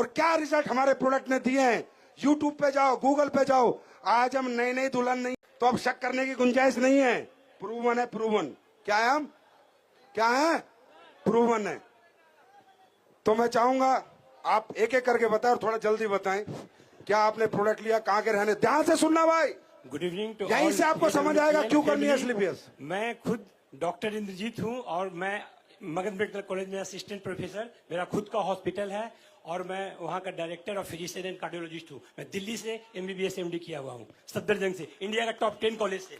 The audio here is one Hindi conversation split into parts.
और क्या रिजल्ट हमारे प्रोडक्ट ने दिए हैं। यूट्यूब पे जाओ, गूगल पे जाओ, आज हम नई नई दुल्हन नहीं, तो अब शक करने की गुंजाइश नहीं है। प्रूवन है, प्रूवन। क्या है हम, क्या है, प्रूवन है। तो मैं चाहूंगा आप एक एक करके बताएं और थोड़ा जल्दी बताएं, क्या आपने प्रोडक्ट लिया, कहां के रहने। ध्यान से सुनना भाई, गुड इवनिंग टू यहीं से आपको समझ आएगा क्यों करनी है एसलीपीएस। मैं खुद डॉक्टर इंद्रजीत हूं और मैं मगध मेडिकल कॉलेज में असिस्टेंट प्रोफेसर, मेरा खुद का हॉस्पिटल है और मैं वहां का डायरेक्टर और फिजिशियन एंड कार्डियोलॉजिस्ट हूं। मैं दिल्ली से एमबीबीएस एमडी किया हुआ हूं, सफदरजंग से, इंडिया का टॉप 10 कॉलेज से।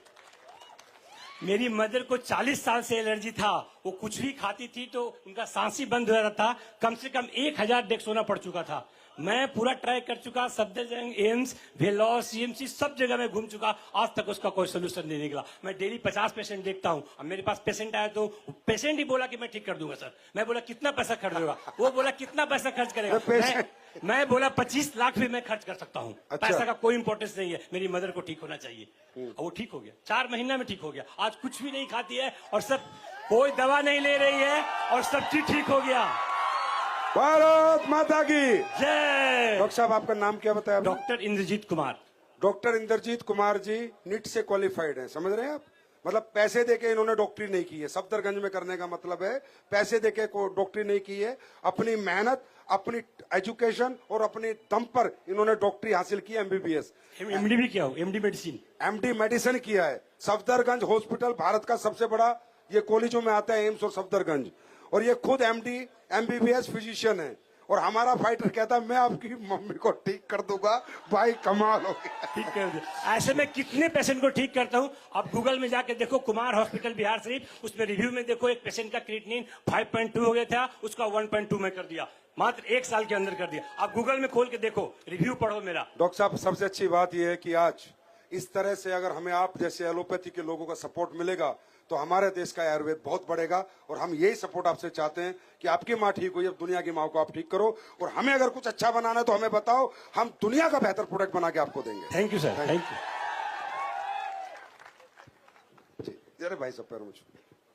मेरी मदर को 40 साल से एलर्जी था, वो कुछ भी खाती थी तो उनका सांस ही बंद हो जाता था। कम से कम 1000 डेग सोना पड़ चुका था। मैं पूरा ट्राई कर चुका, सफदरजंग, एम्स, वेल्लोर, सीएमसी सब जगह में घूम चुका, आज तक उसका कोई सोल्यूशन नहीं निकला। मैं डेली 50 पेशेंट देखता हूं। अब मेरे पास पेशेंट आया तो पेशेंट ही बोला कि मैं ठीक कर दूंगा सर। मैं बोला कितना पैसा खर्च होगा, वो बोला कितना पैसा खर्च करेगा। मैं बोला 25 लाख भी मैं खर्च कर सकता हूँ। अच्छा। पैसा का कोई इंपॉर्टेंस नहीं है, मेरी मदर को ठीक होना चाहिए। और वो ठीक हो गया, 4 महीना में ठीक हो गया। आज कुछ भी नहीं खाती है और सब, कोई दवा नहीं ले रही है और सब चीज ठीक हो गया। भारत माता की जय। डॉक्टर साहब, आपका नाम क्या बताया? Doctor Indrajit Kumar. Doctor Indrajit Kumar ji NEET से क्वालिफाइड हैं, समझ रहे हैं आप। मतलब पैसे देके इन्होंने डॉक्टरी नहीं की है। सफदरगंज में करने का मतलब है पैसे देके को डॉक्टरी नहीं की है, अपनी मेहनत, अपनी एजुकेशन और अपने दम पर इन्होंने डॉक्टरी हासिल की, एमबीबीएस। एमडी भी किया हूँ, एमडी मेडिसिन। एमडी मेडिसिन किया है। सफदरगंज हॉस्पिटल भारत का सबसे बड़ा, ये कॉलेजों में आता है, एम्स और सफदरगंज। और ये खुद एमडी एमबीबीएस फिजिशियन है। और हमारा फाइटर कहता है मैं आपकी मम्मी को ठीक कर दूंगा। भाई कमाल हो गया, ठीक कर दिया। ऐसे में कितने पेशेंट को ठीक करता हूं। आप गूगल में जाके देखो, कुमार हॉस्पिटल बिहार शरीफ, उसमें रिव्यू में देखो, एक पेशेंट का क्रिएटिनिन 5.2 हो गया था, उसका 1.2 में कर दिया, मात्र 1 साल के अंदर कर दिया। आप गूगल में खोल के देखो, रिव्यू पढ़ो मेरा। डॉक्टर साहब, सबसे अच्छी बात यह है कि आज इस तरह से अगर हमें आप जैसे एलोपैथी के लोगों का सपोर्ट मिलेगा तो हमारे देश का आयुर्वेद बहुत बढ़ेगा। और हम यही सपोर्ट आपसे चाहते हैं कि आपकी माँ ठीक हुई, अब दुनिया की माँ को आप ठीक करो। और हमें अगर कुछ अच्छा बनाना है तो हमें बताओ, हम दुनिया का बेहतर प्रोडक्ट बना के आपको देंगे। Thank you sir, thank you. अरे भाई सब पैरों में छू।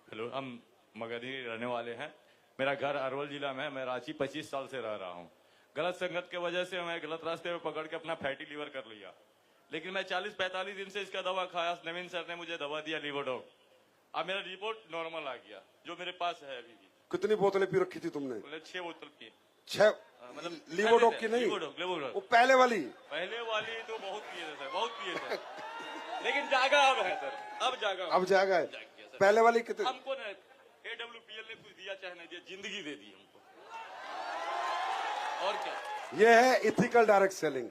हेलो, हम मगध ही रहने वाले हैं। मेरा घर अरवल जिला में है। मैं रांची 25 साल से रह रहा हूँ। गलत संगत की वजह से मैं गलत रास्ते में पकड़ के अपना फैटी लीवर कर लिया। लेकिन मैं 40-45 दिन से इसका दवा खाया। नवीन सर ने मुझे दवा दिया लीवोडॉक। अब मेरा रिपोर्ट नॉर्मल आ गया, जो मेरे पास है अभी भी। कितनी बोतलें पी रखी थी तुमने? 6 बोतल पी। 6? मतलब लीवोडॉक की नहीं, लीवोडॉक वो पहले वाली तो बहुत पिए थे सर, बहुत पिए थे। लेकिन जागा अब है सर, अब जागा है। पहले वाली कितने? हमको ना AWPL ने कुछ दिया चाहे नहीं दिया, जिंदगी दे दी हमको। और क्या, ये है इथिकल डायरेक्ट सेलिंग।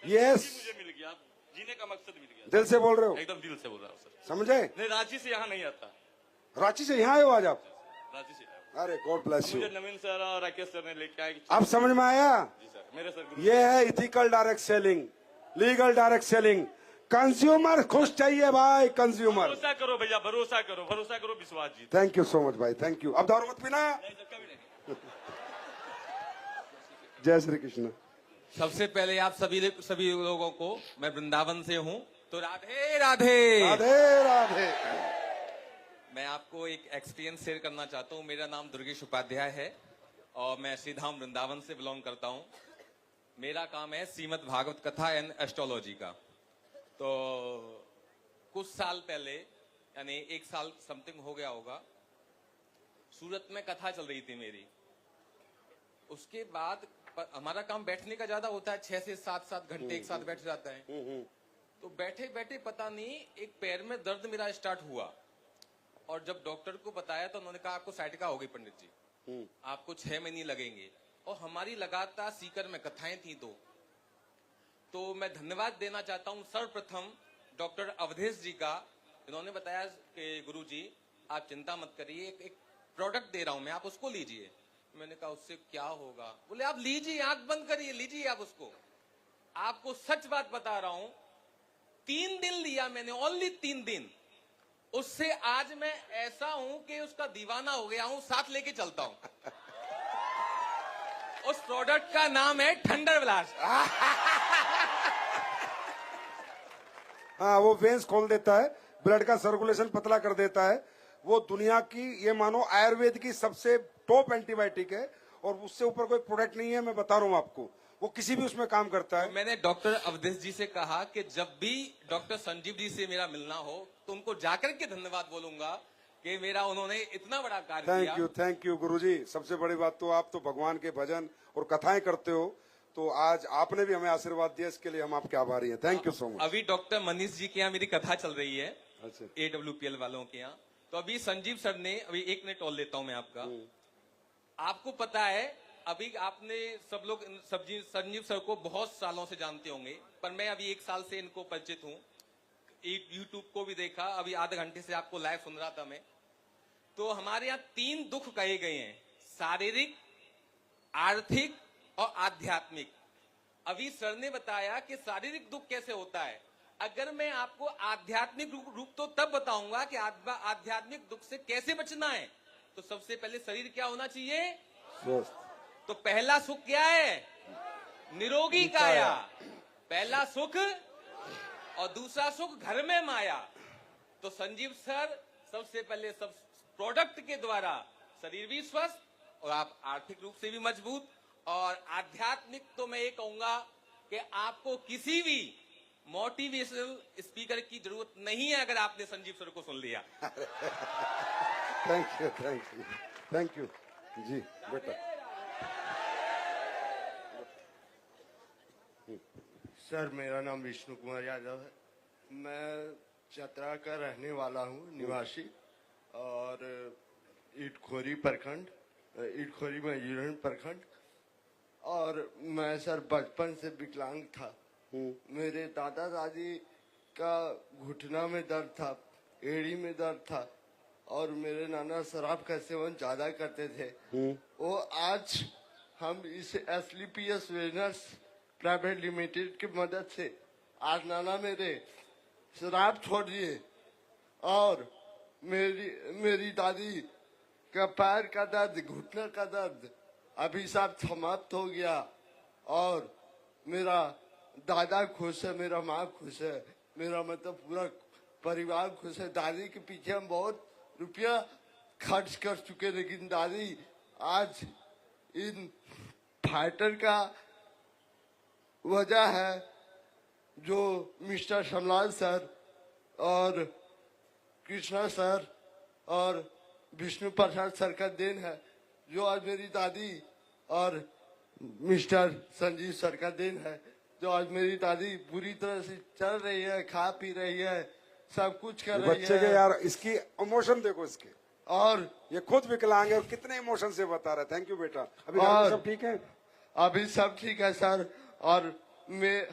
ये मुझे मिल गया, जीने का मकसद मिल गया। दिल से बोल रहे हो? एकदम दिल से बोल रहा हूँ सर। समझे? नहीं, रांची से यहाँ नहीं आता। रांची से यहाँ आए हो आज आप? रांची से। अरे गॉड ब्लेस यू। मुझे नवीन सर और राकेश सर ने लेके आए। आप समझ में आया? जी सर, मेरे सर। ये है ethical direct selling, legal direct selling. Consumer खुश चाहिए भाई, कंज्यूमर। भरोसा करो भैया, भरोसा करो, विश्वास जी। थैंक यू सो मच भाई, थैंक यू। अब दारू मत पीना। जय श्री कृष्ण। सबसे पहले आप सभी लोगों को, मैं वृंदावन से हूँ, तो राधे राधे राधे राधे। मैं आपको एक एक्सपीरियंस शेयर करना चाहता हूँ। मेरा नाम दुर्गेश उपाध्याय है और मैं श्रीधाम वृंदावन से बिलोंग करता हूँ। मेरा काम है श्रीमद् भागवत कथा एंड एस्ट्रोलॉजी का। तो कुछ साल पहले, यानी 1 साल समथिंग हो गया होगा, सूरत में कथा चल रही थी मेरी। उसके बाद हमारा काम बैठने का ज्यादा होता है, 6 से 7 घंटे एक साथ बैठ जाता है। तो बैठे बैठे पता नहीं एक पैर में दर्द मेरा स्टार्ट हुआ और जब डॉक्टर को बताया तो उन्होंने कहा आपको साइटिका हो गई पंडित जी, आपको 6 महीने लगेंगे। और हमारी लगातार सीकर में कथाएं थी। तो मैं धन्यवाद देना चाहता हूं सर्वप्रथम डॉक्टर अवधेश जी का। इन्होंने बताया कि गुरुजी आप चिंता मत करिए, एक प्रोडक्ट दे रहा हूं मैं, आप उसको लीजिए। मैंने कहा उससे क्या होगा? बोले आप लीजिए, आंख बंद करिए, लीजिए आप उसको। आपको सच बात बता रहा हूं, 3 दिन लिया मैंने, ओनली 3 दिन। उससे आज मैं ऐसा हूं कि उसका दीवाना हो गया हूं, साथ लेके चलता हूं। उस प्रोडक्ट का नाम है थंडर ब्लास्ट। हाँ, वो वेंस खोल देता है, ब्लड का सर्कुलेशन पतला कर देता है। वो दुनिया की, ये मानो आयुर्वेद की सबसे टॉप एंटीबायोटिक है। और उससे ऊपर कोई प्रोडक्ट नहीं है, मैं बता रहा हूँ आपको, वो किसी भी उसमें काम करता है। मैंने डॉक्टर अवधेश जी से कहा कि जब भी डॉक्टर संजीव जी से मेरा मिलना हो तो उनको जाकर के धन्यवाद बोलूंगा कि मेरा उन्होंने इतना बड़ा कार्य किया। थैंक यू गुरुजी। सबसे बड़ी बात तो आप तो भगवान के भजन और कथाएं करते हो, तो आज आपने भी हमें आशीर्वाद दिया, इसके लिए हम आपके आभारी हैं। Thank you so much. अभी डॉक्टर मनीष जी के यहाँ मेरी कथा चल रही है, अच्छा, AWPL वालों के यहाँ। तो अभी संजीव सर ने, अभी 1 मिनट और लेता हूं मैं आपका। आपको पता है, अभी आपने सब लोग संजीव सर को बहुत सालों से जानते होंगे, पर मैं अभी 1 साल से इनको परिचित हूँ। यूट्यूब को भी देखा, अभी आधे घंटे से आपको लाइव सुन रहा था मैं। तो हमारे यहाँ 3 दुख कहे गए हैं, शारीरिक, आर्थिक और आध्यात्मिक। अभी सर ने बताया कि शारीरिक दुख कैसे होता है। अगर मैं आपको आध्यात्मिक रूप तो तब बताऊंगा कि आध्यात्मिक दुख से कैसे बचना है। तो सबसे पहले शरीर क्या होना चाहिए? स्वस्थ। तो पहला सुख क्या है? निरोगी काया। पहला सुख, और दूसरा सुख घर में माया। तो संजीव सर सबसे पहले सब प्रोडक्ट के द्वारा शरीर भी स्वस्थ और आप आर्थिक रूप से भी मजबूत, और आध्यात्मिक तो मैं ये कहूंगा कि आपको किसी भी मोटिवेशनल स्पीकर की जरूरत नहीं है अगर आपने संजीव सर को सुन लिया। Thank you, thank you, thank you जी बेटा। सर, मेरा नाम विष्णु कुमार यादव है। मैं चतरा का रहने वाला हूँ, निवासी, और इटखोरी प्रखंड, इटखोरी मयूरन प्रखंड। और मैं सर बचपन से विकलांग था। मेरे दादा दादी का घुटना में दर्द था, एड़ी में दर्द था, और मेरे नाना शराब का सेवन ज्यादा करते थे। वो आज हम इस SLPS वेजनर्स प्राइवेट लिमिटेड की मदद से आज नाना मेरे शराब छोड़ दिए, और मेरी दादी का पैर का दर्द, घुटने का दर्द अभी सब समाप्त हो गया, और मेरा दादा खुश है, मेरा माँ खुश है, मेरा मतलब पूरा परिवार खुश है। दादी के पीछे हम बहुत रुपया खर्च कर चुके, लेकिन दादी आज इन फाइटर का वजह है जो मिस्टर शमलाल सर और कृष्णा सर और विष्णु प्रसाद सर का देन है, जो आज मेरी दादी और मिस्टर संजीव सर का देन है, जो आज मेरी दादी पूरी तरह से चल रही है, खा पी रही है, सब कुछ कर रही है। बच्चे के यार इसकी इमोशन देखो इसके, और ये खुद विकलांग है और कितने इमोशन से बता रहा है। थैंक यू बेटा। अभी घर में सब ठीक है? अभी सब ठीक है सर, और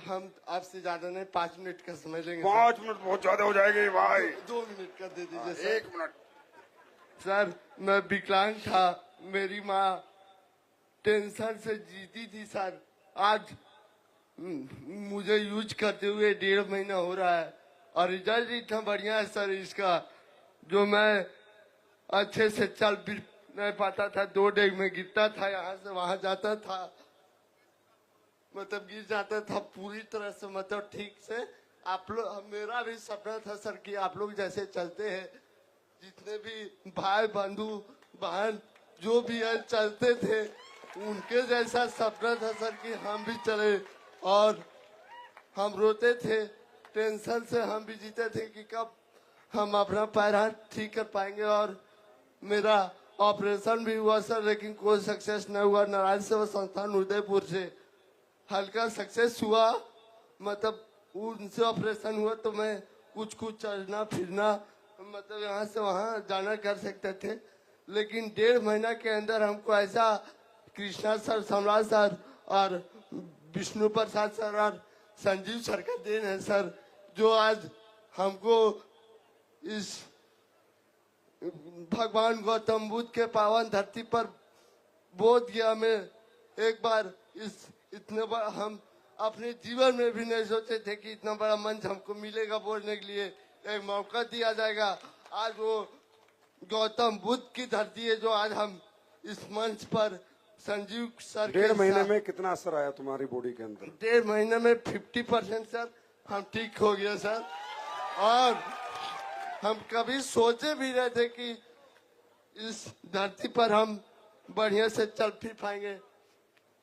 हम आपसे ज्यादा नहीं 5 मिनट का समय लेंगे। 5 मिनट बहुत ज्यादा हो जाएंगे भाई। 2 मिनट का दे दीजिए सर। 1 मिनट। सर, मैं विकलांग था, मेरी माँ टेंशन से जीती थी सर। आज मुझे यूज करते हुए 1.5 महीना हो रहा है, और रिजल्ट इतना बढ़िया है सर इसका, जो मैं अच्छे से चल फिर नहीं पाता था, 2 डेग में गिरता था, यहाँ से वहां जाता था, मतलब गिर जाता था पूरी तरह से, मतलब ठीक से। आप लोग, मेरा भी सपना था सर कि आप लोग जैसे चलते हैं, जितने भी भाई बंधु बहन जो भी है चलते थे, उनके जैसा सपना था सर कि हम भी चले। और हम रोते थे, टेंशन से हम भी जीते थे कि कब हम अपना पैर हाथ ठीक कर पाएंगे। और मेरा ऑपरेशन भी हुआ सर, लेकिन कोई सक्सेस नहीं हुआ। नारायण सेवा संस्थान उदयपुर से हल्का सक्सेस हुआ, मतलब उनसे ऑपरेशन हुआ तो मैं कुछ चलना फिरना, मतलब यहाँ से वहाँ जाना कर सकते थे। लेकिन 1.5 महीना के अंदर हमको ऐसा कृष्णा सर, सम्राट सर और विष्णु प्रसाद सर और संजीव सर का देन है सर, जो आज हमको इस भगवान गौतम बुद्ध के पावन धरती पर बोध गया में एक बार इस इतने बड़ा, हम अपने जीवन में भी नहीं सोचे थे कि इतना बड़ा मंच हमको मिलेगा बोलने के लिए, एक मौका दिया जाएगा। आज वो गौतम बुद्ध की धरती है जो आज हम इस मंच पर संजीव सर 1.5 महीने में कितना असर आया तुम्हारी बॉडी के अंदर? 1.5 महीने में 50% सर हम ठीक हो गया सर। और हम कभी सोचे भी नहीं थे कि इस धरती पर हम बढ़िया से चल फिर पाएंगे।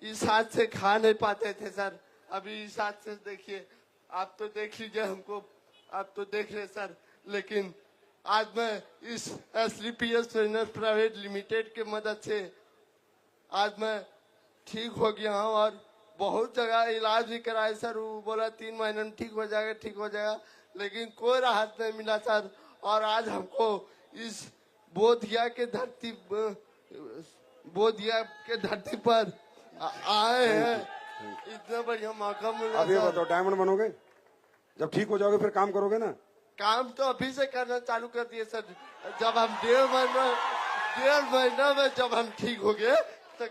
इस हाथ से खा नहीं पाते थे सर, अभी इस हाथ से देखिए, आप तो देख लीजिए हमको, आप तो देख रहे सर। लेकिन आज मैं इस SLPS ट्रेनर प्राइवेट लिमिटेड के मदद से आज मैं ठीक हो गया हूँ और बहुत जगह इलाज भी कराए सर। वो बोला 3 महीने में ठीक हो जाएगा, ठीक हो जाएगा, लेकिन कोई राहत नहीं मिला सर। और आज हमको इस बोधिया के धरती पर आए हैं, इतना बढ़िया मौका मिला। अब ये बताओ, डायमंड बनोगे? जब ठीक हो जाओगे फिर काम करोगे ना? काम तो अभी से करना चालू कर दिए सर। जब हम 1.5 महीना में जब हम ठीक हो गए तो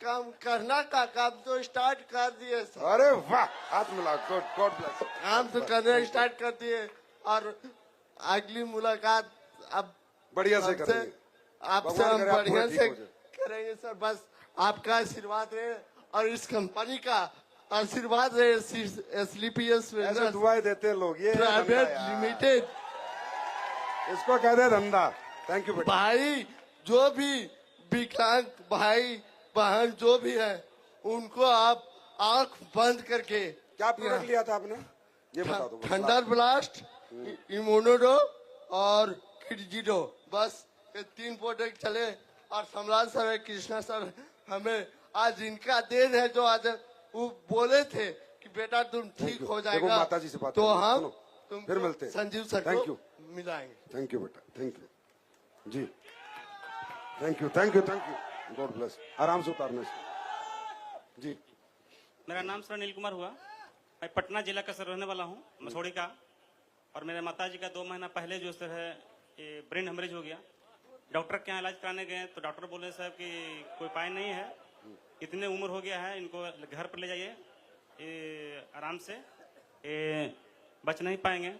काम करना का काम तो स्टार्ट कर दिए सर। अरे वाह, हाथ मिला, गॉड ब्लेस। काम तो करना स्टार्ट कर दिए और अगली मुलाकात अब बढ़िया से करेंगे, आपसे भगवान हम करे आप बढ़िया पूरे ठीक से हो जाए। करेंगे सर। बस आपका आशीर्वाद रहे और इस कंपनी का आशीर्वाद रहे। SLPS ऐसे दुआएं देते हैं लोग। ये प्राइवेट धंधा यार। लिमिटेड, इसको कहते हैं धंधा। थैंक यू बेटा। भाई जो भी विकलांग भाई बहन जो भी है, उनको आप आंख बंद करके क्या प्रोडक्ट लिया था आपने, ये बता दो। थंडर ब्लास्ट, इम्यूनोडो और किडजिडो, बस ये 3 प्रोडक्ट चले। और सम्राट सर है, कृष्णा सर, हमें आज इनका देन है जो आज वो बोले थे कि बेटा तुम ठीक हो जाएगा। देखो माता जी से बात तो करेंगे, हम सुनो, तुमको फिर मिलते हैं। संजीव सर Thank को you. मिलाएंगे। थैंक यू बेटा, thank you ji, thank you thank you thank you, God bless. आराम से उतारने से जी। मेरा नाम सर अनिल कुमार हुआ। मैं पटना जिला का सर रहने वाला हूँ, मसौड़ी का। और मेरे माताजी का 2 महीना पहले जो सर है ये ब्रेन हेमरेज हो गया। डॉक्टर के यहाँ इलाज कराने गए तो डॉक्टर बोले साहब कि कोई उपाय नहीं है, इतने उम्र हो गया है, इनको घर पर ले जाइए, ये आराम से ये बच नहीं पाएंगे।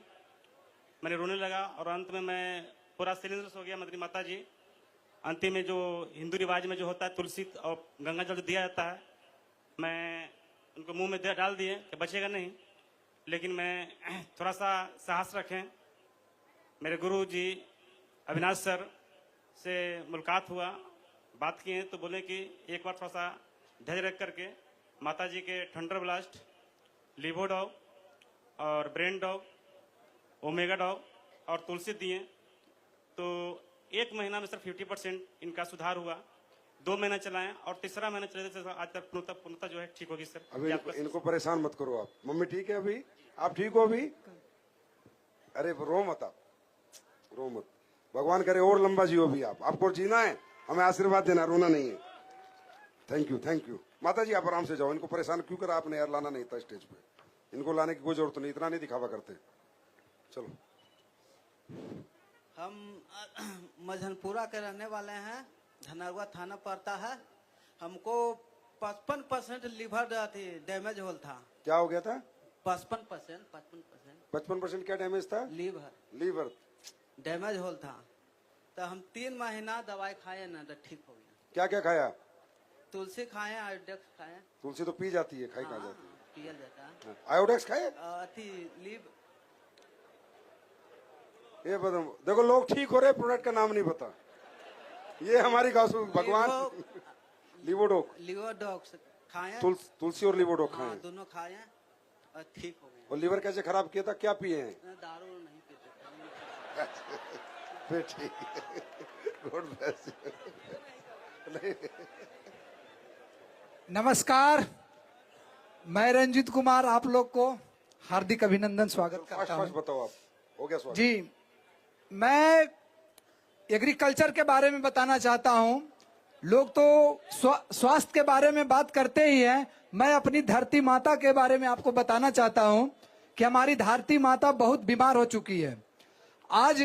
मैंने रोने लगा और अंत में मैं पूरा सिलेंडर हो गया। मेरी माता जी अंतिम में जो हिंदू रिवाज में जो होता है तुलसी और गंगा जल जो दिया जाता है, मैं उनको मुंह में डाल दिए कि बचेगा नहीं। लेकिन मैं थोड़ा सा साहस रखें। मेरे गुरु जी अविनाश सर से मुलाकात हुआ, बात किए तो बोले कि एक बार थोड़ा सा धैर्य रख करके माता जी के थंडर ब्लास्ट, लिवो डॉग और ब्रेन डॉग, ओमेगा डॉग और तुलसी दिए तो 1 महीना में सिर्फ 50% इनका सुधार हुआ। 2 महीना चलाएं और तीसरा महीना चले तो आज तक पूर्णतः जो है ठीक होगी सर। अभी इनको परेशान मत करो आप। मम्मी ठीक है अभी? आप ठीक हो अभी? अरे रो मत आप, रो मत। भगवान करे और लंबा जियो भी आप। आपको जीना है, हमें आशीर्वाद देना, रोना नहीं है। Thank you thank you. माता जी आप आराम से जाओ, इनको परेशान क्यों करा आपने यार, लाना नहीं था स्टेज पे। इनको लाने की कोई जरूरत नहीं, इतना नहीं दिखावा करते। चलो। हम मझनपुरा के रहने वाले हैं, धनरवा थाना पड़ता है। हमको 55% लीवर डैमेज होल था। क्या हो गया था? 55%। 55% क्या डैमेज था? लीवर डैमेज होल था। तो हम 3 महीना दवाई खाए ना तो ठीक हो गया। क्या क्या खाया? तुलसी खाए, आयोडेक्स खाए। तुलसी तो पी जाती है, खाई कहाँ जाती है? पियल जाता है। आयोडेक्स खाए? लीव। ये बताओ, देखो लोग ठीक हो रहे, प्रोडक्ट का नाम नहीं पता। ये हमारी भगवान। लिवोडॉक्स खाए, तुलसी और लिवोडॉक खाए, दोनों खाए और ठीक हो गए। और लीवर कैसे खराब किया था, क्या पिए हैं? दारू नहीं पीते। फिर ठीक है। God bless you. नमस्कार, मैं रंजीत कुमार आप लोग को हार्दिक अभिनंदन स्वागत करता हूँ। बताओ आप, हो गया स्वागत? जी, मैं एग्रीकल्चर के बारे में बताना चाहता हूँ। लोग तो स्वास्थ्य के बारे में बात करते ही हैं, मैं अपनी धरती माता के बारे में आपको बताना चाहता हूँ कि हमारी धरती माता बहुत बीमार हो चुकी है। आज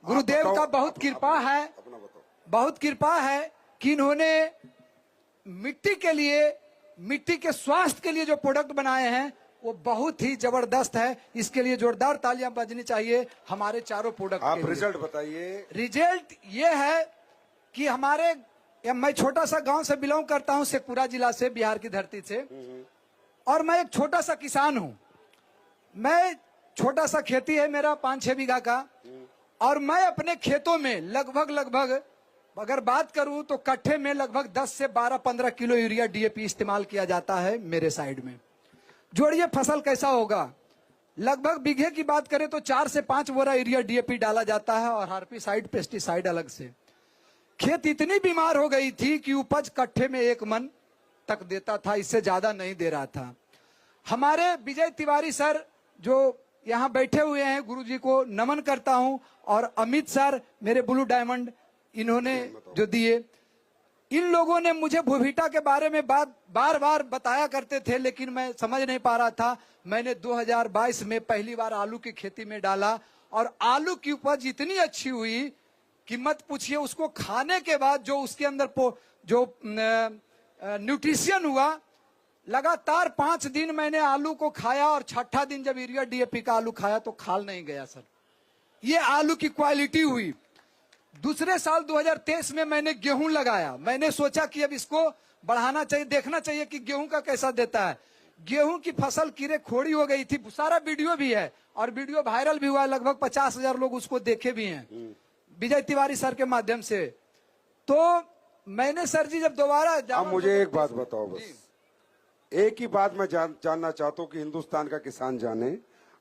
गुरुदेव का बहुत कृपा है, बहुत कृपा है कि इन्होंने मिट्टी के लिए, मिट्टी के स्वास्थ्य के लिए जो प्रोडक्ट बनाए हैं वो बहुत ही जबरदस्त है। इसके लिए जोरदार तालियां बजनी चाहिए हमारे चारों प्रोडक्ट। आप रिजल्ट बताइए। रिजल्ट ये है कि हमारे, मैं छोटा सा गांव से बिलोंग करता हूं, शेखपुरा जिला से, बिहार की धरती से, और मैं एक छोटा सा किसान हूं। मैं छोटा सा खेती है मेरा 5-6 बीघा का, और मैं अपने खेतों में लगभग अगर बात करूं तो कट्ठे में लगभग 10 से 12-15 किलो यूरिया डीएपी इस्तेमाल किया जाता है मेरे साइड में। जोड़िए फसल कैसा होगा, लगभग बीघे की बात करें तो 4 से 5 बोरा यूरिया डीएपी डाला जाता है और हार्बिसाइड पेस्टिसाइड अलग से। खेत इतनी बीमार हो गई थी कि उपज कट्ठे में 1 मन तक देता था, इससे ज्यादा नहीं दे रहा था। हमारे विजय तिवारी सर जो यहाँ बैठे हुए हैं, गुरुजी को नमन करता हूं, और अमित सर मेरे ब्लू डायमंड, इन्होंने जो दिए, इन लोगों ने मुझे भूविटा के बारे में बार बार बताया करते थे, लेकिन मैं समझ नहीं पा रहा था। मैंने 2022 में पहली बार आलू की खेती में डाला और आलू की उपज इतनी अच्छी हुई कि मत पूछिए। उसको खाने के बाद जो उसके अंदर जो न्यूट्रिशन हुआ, लगातार 5 दिन मैंने आलू को खाया और छठा दिन जब यूरिया डीएपी का आलू खाया तो खाल नहीं गया सर। ये आलू की क्वालिटी हुई। दूसरे साल 2023 में मैंने गेहूं लगाया। मैंने सोचा कि अब इसको बढ़ाना चाहिए, देखना चाहिए कि गेहूं का कैसा देता है। गेहूं की फसल कीड़े खोड़ी हो गई थी, सारा वीडियो भी है और वीडियो वायरल भी हुआ है, लगभग 50,000 लोग उसको देखे भी हैं विजय तिवारी सर के माध्यम से। तो मैंने सर जी जब दोबारा अब मुझे एक बात बताओ, बस एक ही बात मैं जानना चाहता हूं कि हिंदुस्तान का किसान जाने,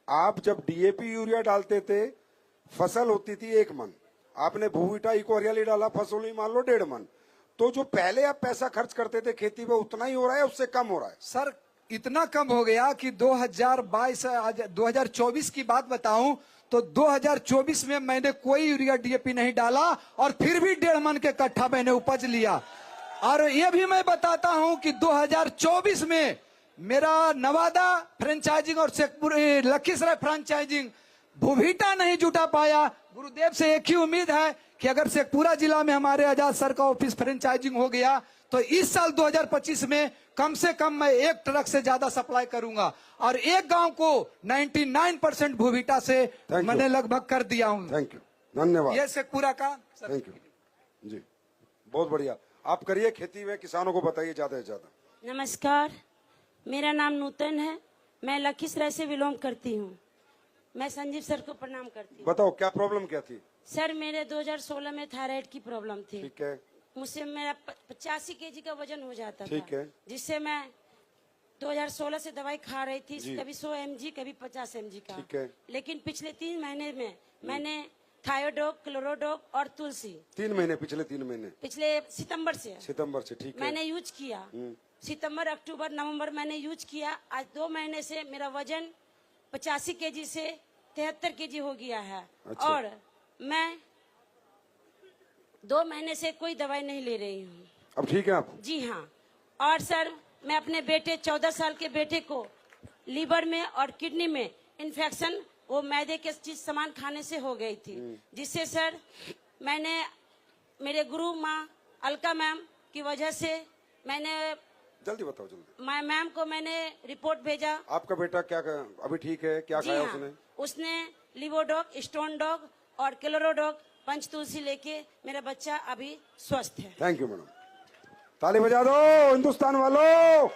आप जब डीएपी यूरिया डालते थे फसल होती थी 1 मन, आपने भूविटा इको हरियाली डाला, फसल हुई मान लो 1.5 मन, तो जो पहले आप पैसा खर्च करते थे खेती पे उतना ही हो रहा है, उससे कम हो रहा है? सर इतना कम हो गया कि 2024 की बात बताऊं तो 2024 में मैंने कोई यूरिया डीएपी नहीं डाला और फिर भी 1.5 मन के कट्ठा मैंने उपज लिया। और ये भी मैं बताता हूं कि 2024 में मेरा नवादा फ्रेंचाइजिंग और शेखपुर लखीसराय फ्रेंचाइजिंग भूविटा नहीं जुटा पाया। गुरुदेव से एक ही उम्मीद है कि अगर शेखपुरा जिला में हमारे आजाद सर का ऑफिस फ्रेंचाइजिंग हो गया तो इस साल 2025 में कम से कम मैं 1 ट्रक से ज्यादा सप्लाई करूंगा और एक गांव को 99% भूविटा से मैंने लगभग कर दिया हूं। थैंक यू, धन्यवाद। ये शेखपुरा का। थैंक यू जी, बहुत बढ़िया। आप करिए खेती में, किसानों को बताइए ज्यादा से ज्यादा। नमस्कार, मेरा नाम नूतन है, मैं लखीसराय से बिलोंग करती हूँ। मैं संजीव सर को प्रणाम करती हूँ। बताओ क्या प्रॉब्लम क्या थी? सर मेरे 2016 में थायराइड की प्रॉब्लम थी। ठीक है। मुझसे मेरा 85 केजी का वजन हो जाता था। ठीक है। जिससे मैं 2016 से दवाई खा रही थी, कभी 100 mg कभी 50 mg का। ठीक है। लेकिन पिछले 3 महीने में मैंने थायोडोक, क्लोरोडोक और तुलसी 3 महीने, पिछले 3 महीने, पिछले सितंबर से ठीक है, मैंने यूज किया। सितंबर, अक्टूबर, नवंबर मैंने यूज किया। आज 2 महीने से मेरा वजन 85 केजी से 73 केजी हो गया है। अच्छा। और मैं 2 महीने से कोई दवाई नहीं ले रही हूँ। अब ठीक है आप? जी हाँ। और सर मैं अपने बेटे 14 साल के बेटे को लीवर में और किडनी में इन्फेक्शन, वो मैदे के चीज सामान खाने से हो गई थी, जिससे सर मैंने मेरे गुरु माँ अलका मैम की वजह से मैंने जल्दी बताओ जल्दी। मैम को मैंने रिपोर्ट भेजा। आपका बेटा क्या अभी ठीक है? क्या खाया हाँ, उसने लिवोडॉग, स्टोन डॉग और क्लोरोडॉग, पंचतुलसी लेके मेरा बच्चा अभी स्वस्थ है। थैंक यू मैडम, ताली बजा दो हिंदुस्तान वालों।